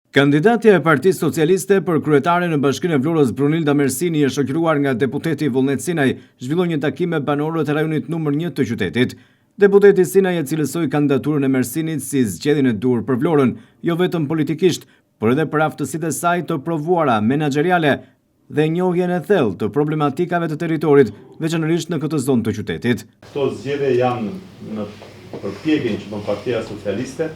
Kandidatja e Partisë Socialiste për kryetare në Bashkinë e Vlorës Brunilda Mersini e shoqëruar nga deputeti Vullnet Sinaj zhvilloi një takim me banorët e rajonit numër 1 të qytetit. Deputeti Sinaj e cilësoi kandidaturën e Mersinit si zgjedhjen e dur për Vlorën, jo vetëm politikisht, por edhe për aftësitë e saj të provuara menaxheriale dhe njohjen e thellë të problematikave të territorit, veçanërisht në këtë zonë të qytetit. Këto zgjedhje janë në përpjekjen që bën Partia Socialiste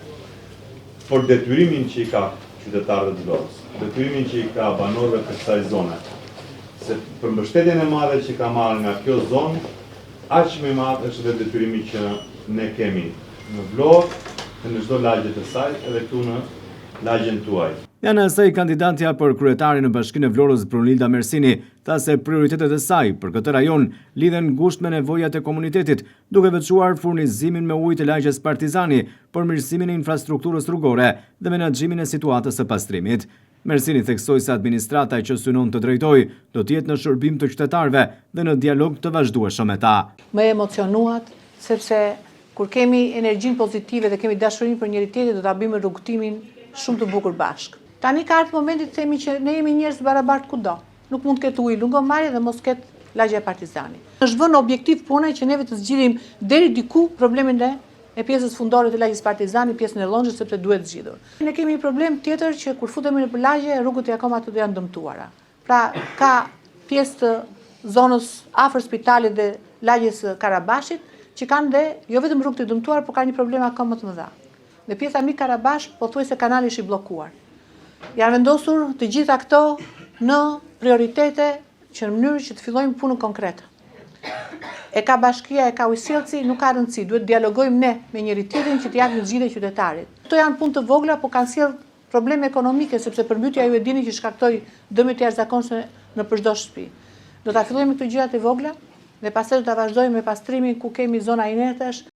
për detyrimin që i ka qytetarëve të Vlorës, detyrimin që i ka banorëve të kësaj zone. Se për mbështetjen e madhe që ka marrë nga kjo zonë, aq më i madh është edhe detyrimi që ne kemi në Vlorë, në çdo lagje të saj, edhe këtu në lagjen tuaj. Janë asaj kandidatja për kryetare në Bashkinë e Vlorës Brunilda Mersini tha se prioritetet e saj për këtë rajon lidhen ngushtë me nevojat e komunitetit, duke veçuar furnizimin me ujë të lagjes Partizani, përmirësimin e infrastrukturës rrugore dhe menaxhimin e situatës së pastrimit. Mersini theksoi se administrata që synon të drejtojë do të jetë në shërbim të qytetarëve dhe në dialog të vazhdueshëm me ta. Më emocionuat sepse kur kemi energjinë pozitive dhe kemi dashurinë për njëri tjetrin, do ta bëjmë rrugtimin shumë të bukur bashkë. Tani ka ardhur momenti të themi që ne jemi njerëz barabartë kudo. Nuk mund të ketë ujë lungomare dhe mos ketë lagja e Partizani. Është vënë objektiv puna që neve të zgjidhim deri diku problemin e pjesës fundore të lagjes Partizani, pjesën e Llonxhës, sepse duhet zgjidhur. Ne kemi një problem tjetër që kur futemi në lagje, rrugët e akoma të janë dëmtuara. Pra ka pjesë të zonës afër spitalit dhe lagjes së Karabashit që kanë dhe jo vetëm rrugë të dëmtuar, por kanë një problem akoma më të mëdha. Dhe pjesa mbi Karabash pothuajse kanali është i bllokuar. Janë vendosur të gjitha këto në prioritete që në mënyrë që të fillojmë punën konkrete. E ka bashkia, e ka ujësillci, nuk ka rëndësi, duhet dialogojmë ne me njëri tjetrin që të japim zgjidhje qytetarit. Këto janë punë të vogla, por kanë sjell probleme ekonomike sepse përmbytja ju e dini që shkaktoi dëme të jashtëzakonshme në çdo shtëpi. Do ta fillojmë këto gjërat e vogla dhe pastaj do ta vazhdojmë me pastrimin ku kemi zona inertesh